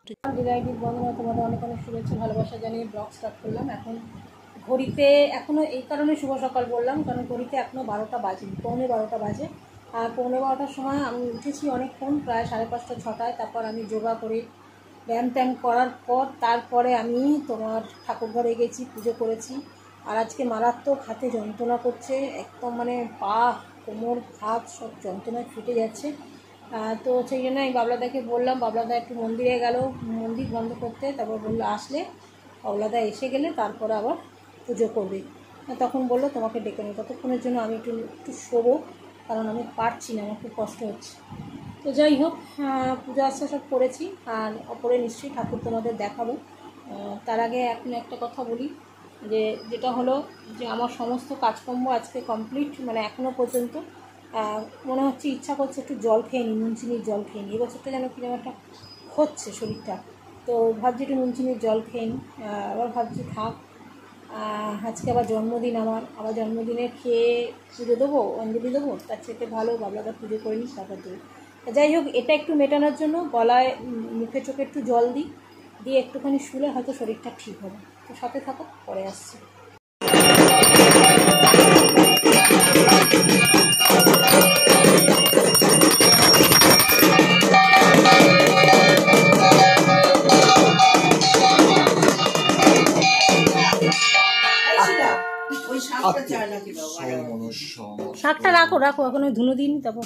ডিলাইটিভ বন্ধুরা, তোমাদের অনেক অনেক শুভেচ্ছা ভালোবাসা জানিয়ে ব্লগ স্টার্ট করলাম। এখন ঘড়িতে এখনও এই কারণে শুভ সকাল বললাম, কারণ ঘড়িতে এখনও 12টা বাজে, পৌনে 12টা বাজে। আর পৌনে 12টার সময় আমি উঠেছি অনেকক্ষণ, প্রায় 5:30 6টায়। তারপর আমি যোগা করে ব্যায়াম ট্যায়াম করার পর তারপরে আমি তোমার ঠাকুরঘরে গেছি, পুজো করেছি। আর আজকে মারাত্মক হাতে যন্ত্রণা করছে, একদম মানে পা, কোমর, হাত সব যন্ত্রণায় ফেটে যাচ্ছে। তো সেই জন্য আমি বাবলাদাকে বললাম, বাবলাদা একটু মন্দিরে গেল মন্দির বন্ধ করতে, তারপর বললো আসলে বাবলাদা এসে গেলে তারপরে আবার পুজো করবে। তখন বললো তোমাকে ডেকে নেব, ততক্ষণের জন্য আমি একটু শোবো, কারণ আমি পারছি না, আমার খুব কষ্ট হচ্ছে। তো যাই হোক, পূজা আচ্ছা সব করেছি, আর অপরে নিশ্চয়ই ঠাকুর তোমাদের দেখাবো। তার আগে এখন একটা কথা বলি, যেটা হলো যে আমার সমস্ত কাজকর্ম আজকে কমপ্লিট, মানে এখনও পর্যন্ত মনে হচ্ছে ইচ্ছা করছে একটু জল খেয়ে নিই, নুন চিনির জল খেয়ে নিই। এবছরটা যেন কিরকম একটা হচ্ছে শরীরটা, তো ভাবছি একটু নুন চিনির জল খেয়ে নিই। আবার ভাবছি থাক, আজকে আবার জন্মদিন, আবার জন্মদিনে খেয়ে পুজো দেবো, অঞ্জলি দেবো, তার থেকে ভালো বাবলাদা পুজো করে নিই, তারপর দেবো। যাই হোক, এটা একটু মেটানোর জন্য গলায় মুখে চোখে একটু জল দিয়ে একটুখানি শুলে হয়তো শরীরটা ঠিক হবে। তো সাথে থাকো, পরে আসছি। শাকটা রাখো, এখন ওই ধুনো দিন, তারপর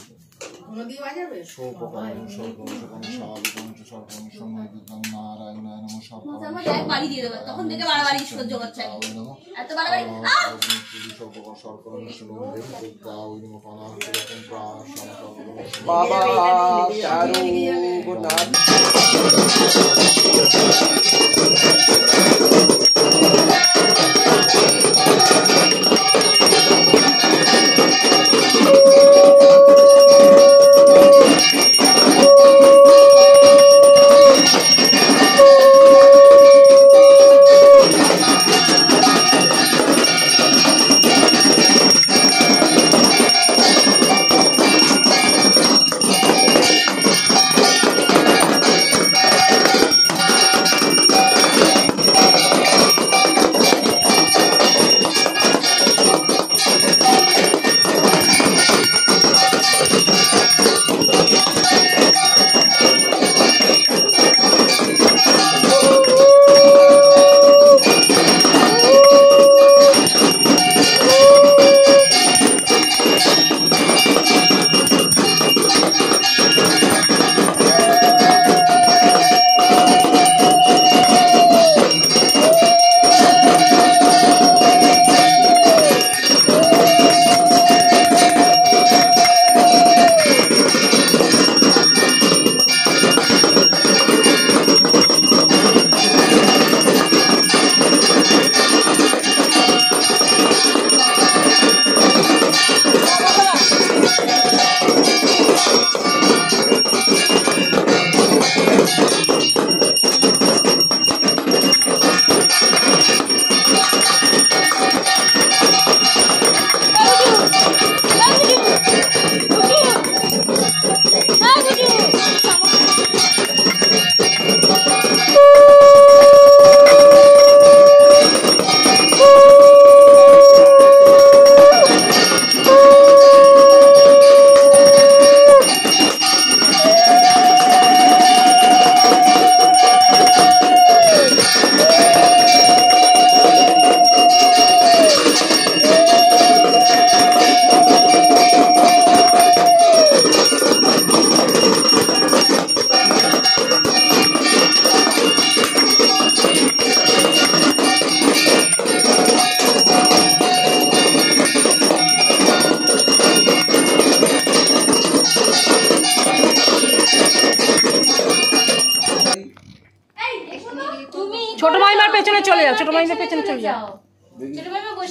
ছোট মাইমার পেছনে চলে যাও, ছোট মাইমার পেছনে চলে যাও,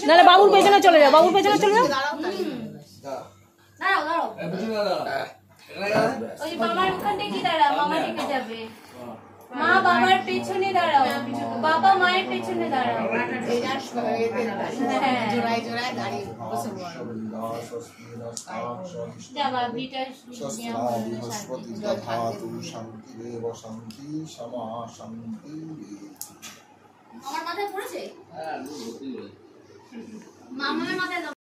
নাহলে বাবুর পেছনে চলে যাও, বাবুর পেছনে চলে যাও। মা বাবার পেছনে দাঁড়াও, বাবা মায়ের পেছনে দাঁড়াও। জোড়ায় জোড়ায় দাঁড়িয়ে বসে বৃহস্পতি দধাতু শান্তিরেব শান্তি সমা শান্তি। আমার মাথায় পড়েছে, মামার মাথায় দাও।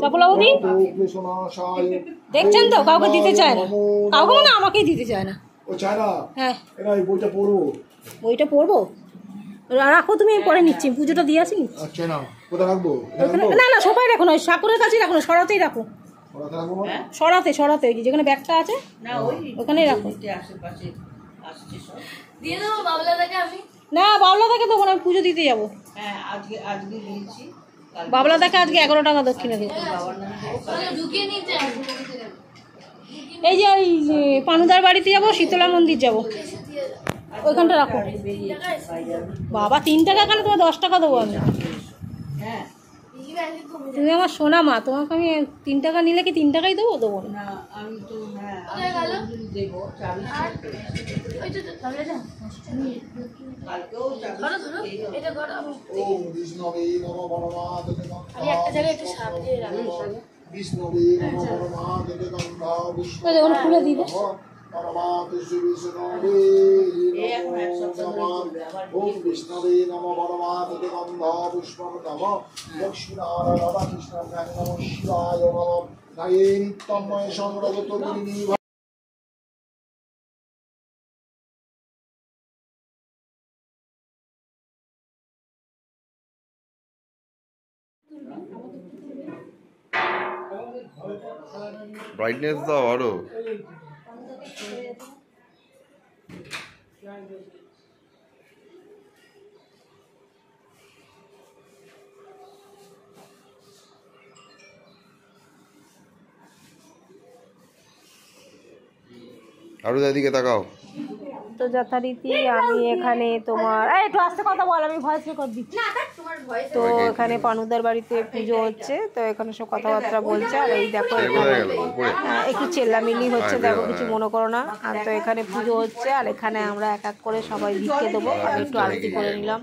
চপলাবতী দেখছেন তো, কাউকে দিতে চায় না, কাউকে মানে আমাকেই দিতে চায় না। ও চায় না? হ্যাঁ, এই বইটা পড়বো। বইটা পড়বো, রাখো তুমি, পরে নিচ্ছি, পুজোটা দিয়ে আসি। আচ্ছা না, কোথায় রাখবো? না না, সবাই রাখো না, ঠাকুরের কাছেই রাখো না, সরাতেই রাখো, সরাতে সরাতে, ওই যেখানে ব্যাগটা আছে ওখানেই রাখো। দিয়ে দেবো বাবলাদাকে আমি। না, বাবলাদাকে দেবো না, আমি পুজো দিতে যাবো। বাবলাদাকে আজকে 11 টাকা দক্ষিণা দিতে। ঢুকিয়ে নিতে এই যে ওই পানুদার বাড়িতে যাবো, শীতলা মন্দির যাবো, ওইখানটা রাখো। বাবা 3 টাকা কেন, তোমার 10 টাকা দেবো আমি। তুমি আমার সোনা মা, তোমাকে আমি 3 টাকা নিলে কি 3 টাকাই দেবো? দেবো না। খুলে দিবে। ওম বিষ্ণবে নম পরমাত্মে গন্ধ পুষ্পম নম লক্ষ্মীনারায়ণ রাধা কৃষ্ণ নম শিবায় নম নায়ে নিত্যময় সংরগত গুণী। ব্রাইটনেস দাও আরো। আরো এদিকে তাকাও। তো যথারীতি আমি এখানে তোমার একটু আস্তে কথা বল, আমি ভয়েস রেকর্ড দিচ্ছি। তো এখানে পানুদার বাড়িতে পুজো হচ্ছে, তো এখানে সব কথাবার্তা বলছে। আর এই দেখো একটু চেল্লামিলি হচ্ছে, দেখো কিছু মনে করো না। আর তো এখানে পুজো হচ্ছে, আর এখানে আমরা এক এক করে সবাই ভিক্ষে দেবো। আমি একটু আরতি করে নিলাম।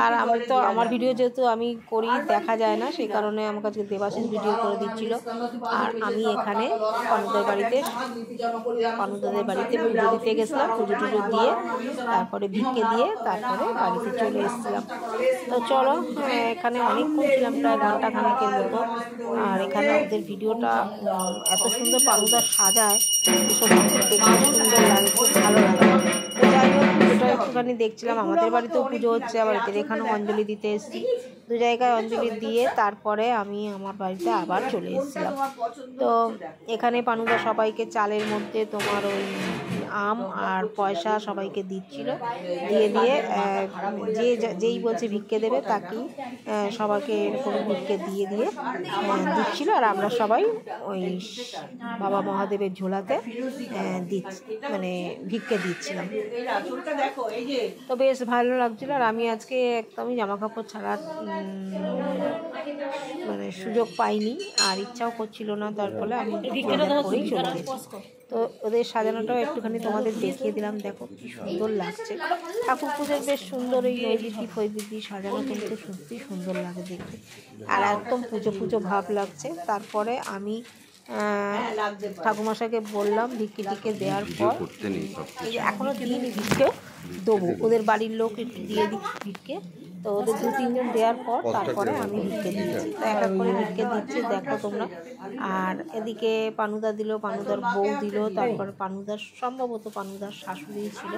আর আমি তো আমার ভিডিও যেহেতু আমি করি, দেখা যায় না, সেই কারণে আমার কাছে দেবাশিস ভিডিও করে দিচ্ছিল। আর আমি এখানে পানুদার বাড়িতে পুজো দিতে গেছিলাম, পুজো টুজো দিয়ে তারপরে ভিক্ষে দিয়ে তারপরে বাড়িতে চলে এসেছিলাম। তো চলো, এখানে অনেকক্ষণ ছিলাম, প্রায় ঘন্টা খানেকের মতো। আর এখানে ওদের ভিডিওটা এত সুন্দর পানুদার সাজায়, এসব দেখতে সুন্দর লাগে, খুব ভালো লাগে। তো যাই হোক, পুজোটা একটুখানি দেখছিলাম। আমাদের বাড়িতেও পুজো হচ্ছে, আবার এদের এখানেও অঞ্জলি দিতে এসেছি। 2 জায়গায় অঞ্জলি দিয়ে তারপরে আমি আমার বাড়িতে আবার চলে এসেছিলাম। তো এখানে পানুদা সবাইকে চালের মধ্যে তোমার ওই আম আর পয়সা সবাইকে দিচ্ছিল, দিয়ে যেই বলছে ভিক্ষে দেবে তাকেই সবাইকে এরকম ভিক্ষে দিয়ে দিচ্ছিল। আর আমরা সবাই ওই বাবা মহাদেবের ঝোলাতে মানে ভিক্ষে দিচ্ছিলাম। তো বেশ ভালো লাগছিল। আর আমি আজকে একদমই জামা কাপড় ছাড়ার মানে সুযোগ পাইনি, আর ইচ্ছাও করছিল না, তার ফলে আমি করেই চলে গেছি। তো ওদের সাজানোটাও একটুখানি তোমাদের দেখিয়ে দিলাম। দেখো কি সুন্দর লাগছে, ঠাকুর পুজোর বেশ সুন্দর এই নৈবেদ্য সাজানো, কিন্তু সত্যি সুন্দর লাগে দেখতে, আর একদম পুজো ভাব লাগছে। তারপরে আমি ঠাকুরমশাইকে বললাম ভিক্ষে টিকে দেওয়ার পর, এখনো দিইনি ভিক্ষে, দেবো, ওদের বাড়ির লোক একটু দিয়ে দিচ্ছি ভিক্ষে। তো ওদের 2-3 জন দেওয়ার পর তারপরে আমি ভিক্ষে দিয়েছি। তো এক এক করে ভিক্ষে দিচ্ছি, দেখো তোমরা। আর এদিকে পানুদা দিল, পানুদার বউ দিল, তারপরে সম্ভবত পানুদার শাশুড়ি ছিল,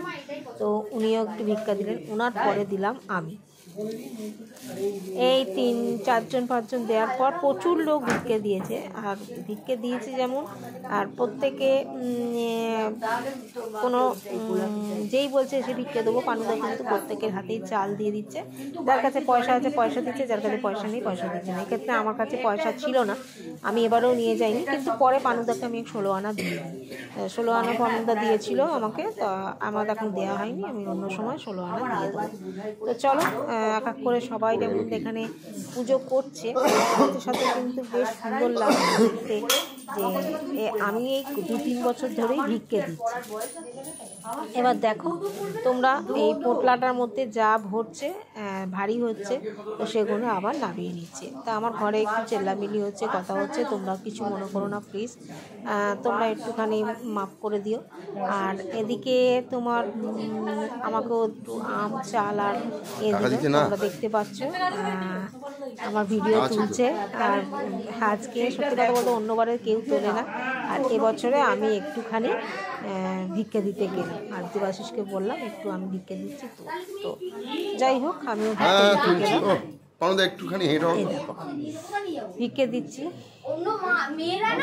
তো উনিও একটু ভিক্ষা দিলেন। ওনার পরে দিলাম আমি। এই 3-4 জন 5 জন দেওয়ার পর প্রচুর লোক ভিক্ষে দিয়েছে। আর ভিক্ষে দিয়েছে যেমন, আর প্রত্যেকে কোনো যেই বলছে এসে ভিক্ষে দেবো, পানুদা কিন্তু প্রত্যেকের হাতেই চাল দিয়ে দিচ্ছে। যার কাছে পয়সা আছে পয়সা দিচ্ছে, যার কাছে পয়সা নেই পয়সা দিচ্ছে না। এক্ষেত্রে আমার কাছে পয়সা ছিল না, আমি এবারেও নিয়ে যাইনি, কিন্তু পরে পানুদাকে আমি 16 আনা দিই, 16 আনা পানুদা দিয়েছিল আমাকে, তো আমার এখন দেওয়া হয়নি, আমি অন্য সময় 16 আনা দিয়ে দেবো। তো চলো এক এক করে সবাই যেমন এখানে পুজো করছে, সাথে সাথে কিন্তু বেশ সুন্দর লাগছে দেখতে যে আমি এই 2-3 বছর ধরেই ভিক্ষে দিচ্ছি। এবার দেখো তোমরা এই পোটলাটার মধ্যে যা ভরছে ভারী হচ্ছে, তো সেগুলো আবার নামিয়ে নিচ্ছে। তা আমার ঘরে একটু চেল্লামিলি হচ্ছে, কথা হচ্ছে, তোমরা কিছু মনে করো না প্লিজ, তোমরা একটুখানি মাফ করে দিও। আর এদিকে তোমার আমাকেও একটু আম চাল আর তোমরা দেখতে পাচ্ছ আমার ভিডিও তুলছে। আর আজকে সত্যি কথা বলতে অন্যবারে কেউ তোলে না, আর এবছরে আমি একটুখানি ভিক্ষে দিতে গেলাম, আর দেবাশিসকে বললাম একটু আমি ভিক্ষে দিচ্ছি, তো যাই হোক আমিও একটুখানি ভিক্ষে দিচ্ছি।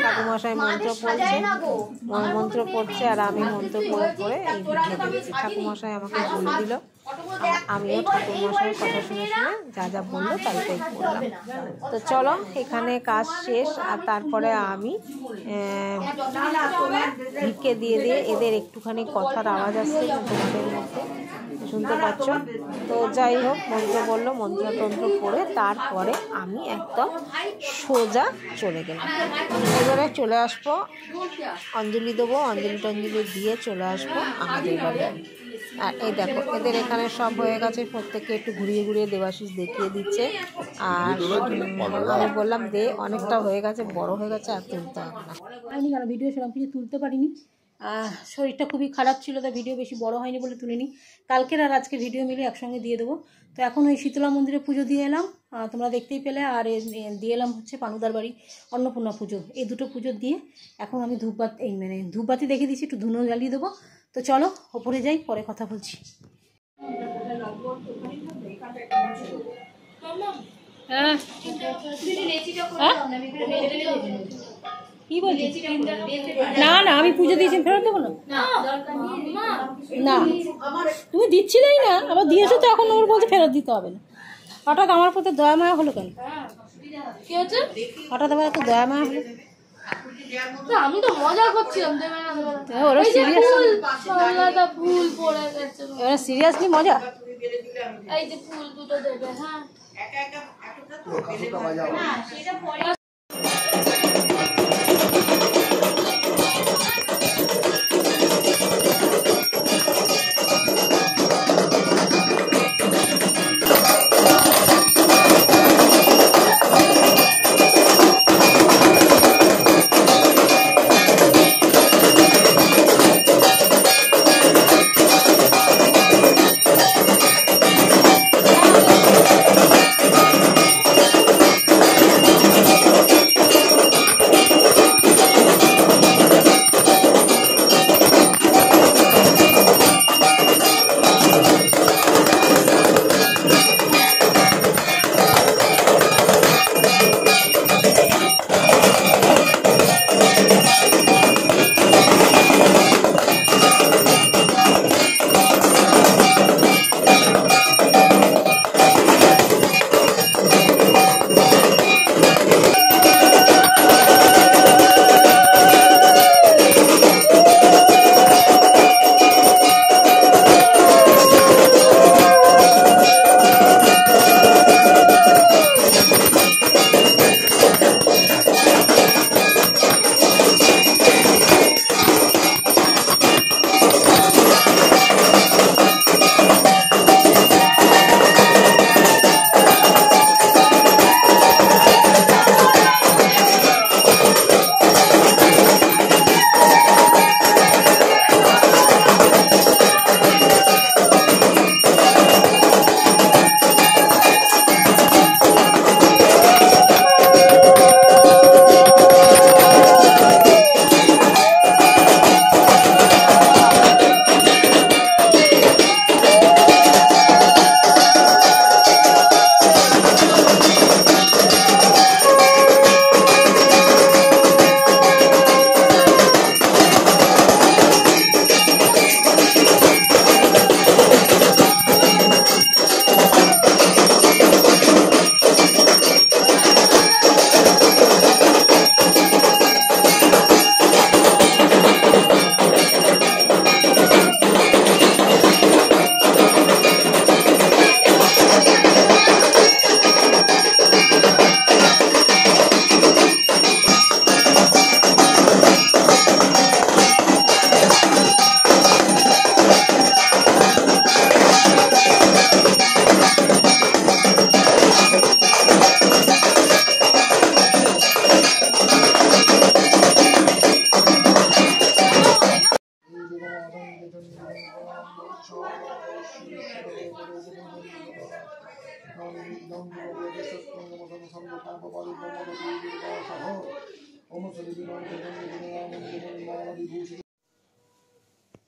ঠাকুমশাই মন্ত্র পড়ছে, মন্ত্র পড়ছে, আর আমি মন্ত্র পড়ে এই ভিক্ষে দিচ্ছি। ঠাকুমশাই আমাকে বলে দিল, আমিও ঠাকুরমশাইয়ের কথা শুনে শুনে যা যা বললো তাই করলাম। তো চলো এখানে কাজ শেষ, আর তারপরে আমি ভিক্ষে দিয়ে এদের একটুখানি কথার আওয়াজ আসছে তোমাদের মধ্যে শুনতে পাচ্ছ। তো যাই হোক মন্ত্র বললো, মন্ত্রতন্ত্র পড়ে তারপরে আমি একদম সোজা চলে গেলাম। এবারে চলে আসবো, অঞ্জলি দেবো, অঞ্জলি টঞ্জলি দিয়ে চলে আসবো আমাদের বাড়ি। আর এই দেখো এদের এখানে সব হয়ে গেছে, প্রত্যেককে একটু ঘুরিয়ে ঘুরিয়ে দেবাশিস দেখিয়ে দিচ্ছে। আর আমি বললাম দে, অনেকটা হয়ে গেছে, বড় হয়ে গেছে, আর তুলতে হবে না। হয়নি কেন ভিডিও সেরকম কিছু তুলতে পারিনি, শরীরটা খুবই খারাপ ছিল, তাই ভিডিও বেশি বড় হয়নি বলে তুলিনি। কালকের আর আজকে ভিডিও মিলে একসঙ্গে দিয়ে দেবো। তো এখন ওই শীতলা মন্দিরে পুজো দিয়ে এলাম, তোমরা দেখতেই পেলে, আর দিয়ে এলাম হচ্ছে পানুদার বাড়ি অন্নপূর্ণা পুজো। এই দুটো পুজো দিয়ে এখন আমি ধূপবাতি দেখে দিচ্ছি, একটু ধুনো জ্বালিয়ে দেবো। তো চলো ওপরে যাই, পরে কথা বলছি। কি বলছি? না না আমি পুজো দিয়েছি, ফেরত দেবো না। না তুমি দিচ্ছিলেই না, আবার দিয়েছো তো, এখন আমার বলতে ফেরত দিতে হবে না। হঠাৎ আমার প্রতি দয়া মায়া হলো কেন? কি হচ্ছে? হঠাৎ আবার এত দয়া মায়া হলো? আমি তো মজা করছিলাম। ওরা ফুল পড়ে গেছে, ওরা সিরিয়াসলি মজা। এই যে ফুল দুটো দেবে। হ্যাঁ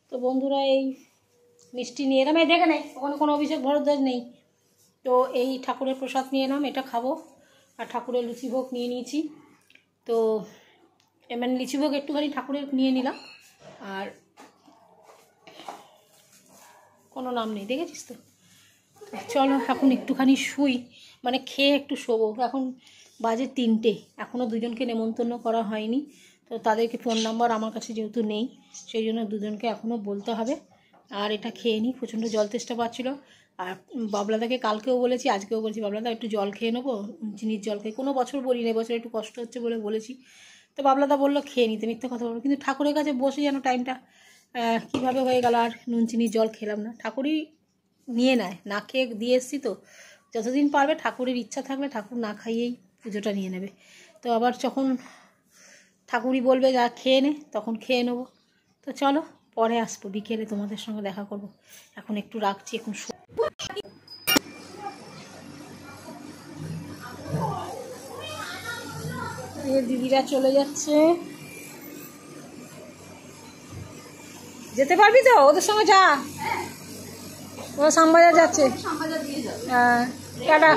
তো বন্ধুরা এই মিষ্টি নিয়ে এলাম, এই দেখে নেই ওখানে কোনো অভিষেক ভরদ্বাজ নেই। তো এই ঠাকুরের প্রসাদ নিয়ে এলাম, এটা খাবো। আর ঠাকুরের লুচি ভোগ নিয়ে নিয়েছি। তো মানে লিচি ভোগ একটুখানি ঠাকুরের নিয়ে নিলাম। আর কোনো নাম নেই, দেখেছিস তো। চলো এখন একটুখানি শুই, মানে খেয়ে একটু শোবো। এখন বাজে 3টে, এখনও দুজনকে নেমন্তন্ন করা হয়নি। তো তাদেরকে ফোন নাম্বার আমার কাছে যেহেতু নেই, সেই জন্য দুজনকে এখনও বলতে হবে। আর এটা খেয়ে নিই, প্রচণ্ড জল তেষ্টা পাচ্ছিলো। আর বাবলাদাকে কালকেও বলেছি, আজকেও বলছি, বাবলাদা একটু জল খেয়ে নেবো, চিনির জল খেয়ে। কোনো বছর বলি না, এবছর একটু কষ্ট হচ্ছে বলে বলেছি। তো বাবলাদা বললো খেয়ে নিতে, মিথ্যে কথা বলবো। কিন্তু ঠাকুরের কাছে বসে যেন টাইমটা কীভাবে হয়ে গেল, আর নুন চিনির জল খেলাম না। ঠাকুরই নিয়ে নেয়, না খেয়ে দিয়ে এসছি। তো যতদিন পারবে ঠাকুরের ইচ্ছা থাকলে ঠাকুর না খাইয়েই পুজোটা নিয়ে নেবে। তো আবার যখন ঠাকুরই বলবে যা খেয়ে নে, তখন খেয়ে নেবো। তো চলো পরে আসবো, বিকেলে তোমাদের সঙ্গে দেখা করব। এখন একটু রাখছি, এখন দিদিরা চলে যাচ্ছে। যেতে পারবি তো ওদের সঙ্গে? যা, ওরা শ্যামবাজার যাচ্ছে। হ্যাঁ টাটা।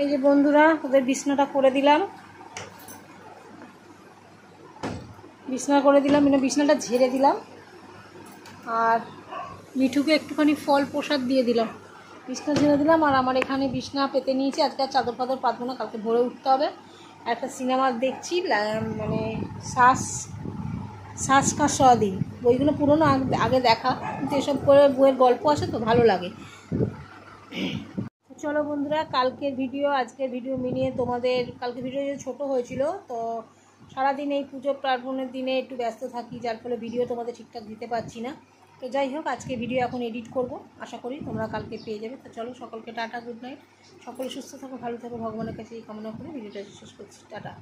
এই যে বন্ধুরা, ওদের বিছনাটা করে দিলাম, বিছনাটা ঝেড়ে দিলাম। আর মিঠুকে একটুখানি ফল প্রসাদ দিয়ে দিলাম, বিছনা ঝেড়ে দিলাম। আর আমার এখানে বিছনা পেতে নিয়েছি, আজকে আর চাদর ফাদর পাতবো না, কালকে ভোরে উঠতে হবে। একটা সিনেমা দেখছি, মানে শ্বাস কা সদিন, বইগুলো পুরোনো, আগে দেখা, কিন্তু এসব করে বইয়ের গল্প আছে তো ভালো লাগে। চলো বন্ধুরা, কালকের ভিডিও আজকের ভিডিও মিলিয়ে তোমাদের, কালকের ভিডিও ছোটো হয়েছিল, তো সারাদিন এই পুজো পার্বণের দিনে একটু ব্যস্ত থাকি, যার ফলে ভিডিও তোমাদের ঠিকঠাক দিতে পারছি না। তো যাই হোক, আজকে ভিডিও এখন এডিট করব, আশা করি তোমরা কালকে পেয়ে যাবে। তো চলো, সকলকে টাটা, গুড নাইট। সকলে সুস্থ থাকো, ভালো থাকো, ভগবানের কাছে এই কামনা করে ভিডিওটা শেষ করছি। টাটা।